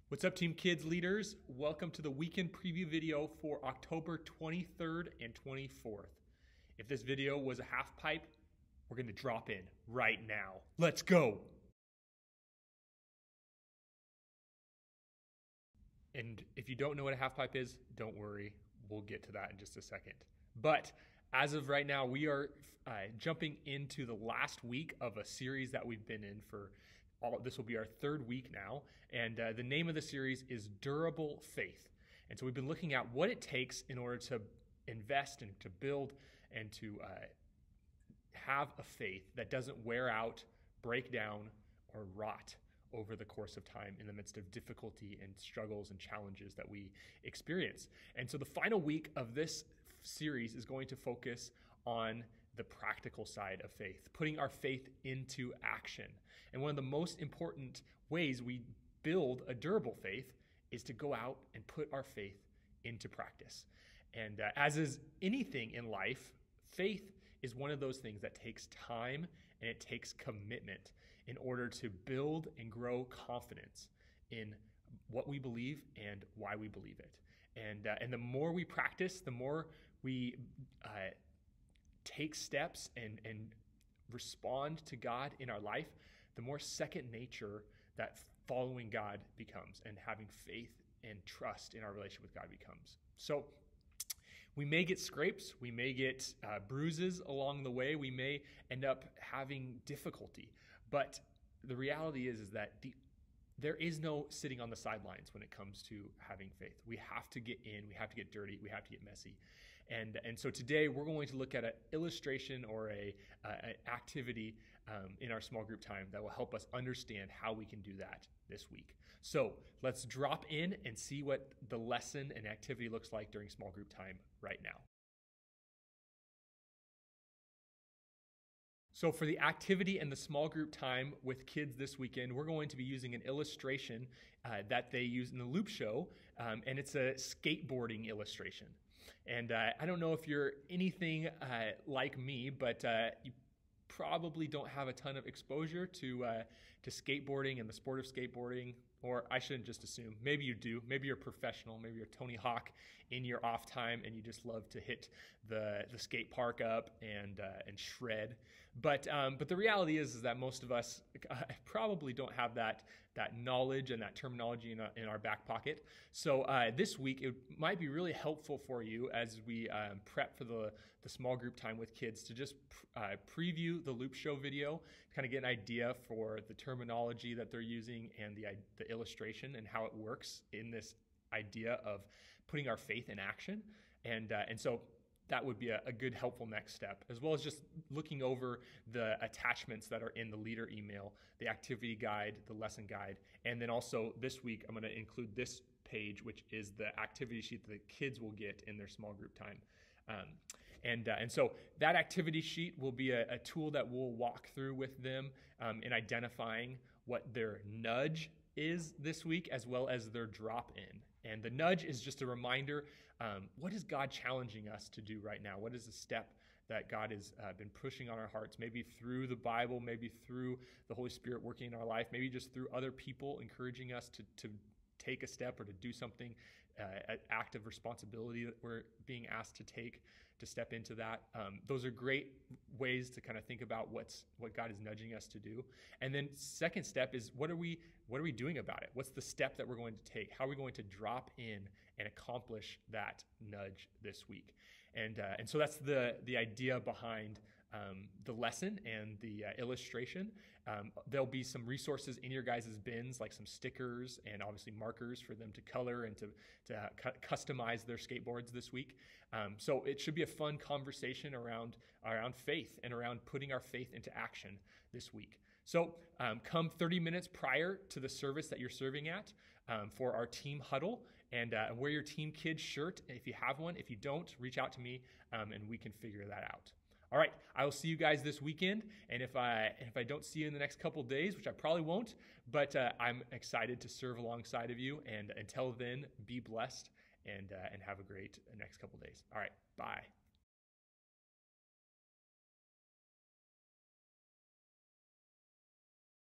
What's up, Team Kids leaders? Welcome to the weekend preview video for October 23rd and 24th. If this video was a half pipe, we're going to drop in right now. Let's go! And if you don't know what a half pipe is, don't worry. We'll get to that in just a second. But as of right now, we are jumping into the last week of a series that we've been in for this will be our third week now, and the name of the series is Durable Faith. And so we've been looking at what it takes in order to invest and to build and to have a faith that doesn't wear out, break down, or rot over the course of time in the midst of difficulty and struggles and challenges that we experience. And so the final week of this series is going to focus on the practical side of faith, putting our faith into action. And one of the most important ways we build a durable faith is to go out and put our faith into practice. And as is anything in life, faith is one of those things that takes time and it takes commitment in order to build and grow confidence in what we believe and why we believe it. And the more we practice, the more we take steps and respond to God in our life, the more second nature that following God becomes and having faith and trust in our relationship with God becomes. So we may get scrapes, we may get bruises along the way, we may end up having difficulty, but the reality is that there is no sitting on the sidelines when it comes to having faith. We have to get in, we have to get dirty, we have to get messy. And so today we're going to look at an illustration or an activity in our small group time that will help us understand how we can do that this week. So let's drop in and see what the lesson and activity looks like during small group time right now. So for the activity and the small group time with kids this weekend, we're going to be using an illustration that they use in the Loop Show, and it's a skateboarding illustration. And I don't know if you're anything like me, but you probably don't have a ton of exposure to skateboarding and the sport of skateboarding. Or I shouldn't just assume. Maybe you do. Maybe you're a professional. Maybe you're Tony Hawk in your off time and you just love to hit the skate park up and shred. But the reality is that most of us probably don't have that knowledge and that terminology in our back pocket. So this week it might be really helpful for you as we prep for the small group time with kids to just preview the Loop Show video, kind of get an idea for the terminology that they're using and the illustration and how it works in this idea of putting our faith in action. And so that would be a good helpful next step, as well as just looking over the attachments that are in the leader email, the activity guide, the lesson guide. And then also this week, I'm going to include this page, which is the activity sheet that the kids will get in their small group time. And so that activity sheet will be a tool that we'll walk through with them in identifying what their nudge is this week, as well as their drop in. And the nudge is just a reminder, what is God challenging us to do right now? What is the step that God has been pushing on our hearts, maybe through the Bible, maybe through the Holy Spirit working in our life, maybe just through other people encouraging us to take a step or to do something, an act of responsibility that we're being asked to take to step into that. Those are great ways to kind of think about what God is nudging us to do. And then second step is what are we doing about it? What's the step that we're going to take? How are we going to drop in and accomplish that nudge this week? And so that's the idea behind the lesson and the illustration. There'll be some resources in your guys' bins, like some stickers and obviously markers for them to color and to customize their skateboards this week. So it should be a fun conversation around faith and around putting our faith into action this week. So come 30 minutes prior to the service that you're serving at for our team huddle, and wear your Team Kids shirt if you have one. If you don't, reach out to me and we can figure that out. All right, I will see you guys this weekend, and if I don't see you in the next couple of days, which I probably won't, but I'm excited to serve alongside of you, and until then, be blessed and have a great next couple of days. All right, bye.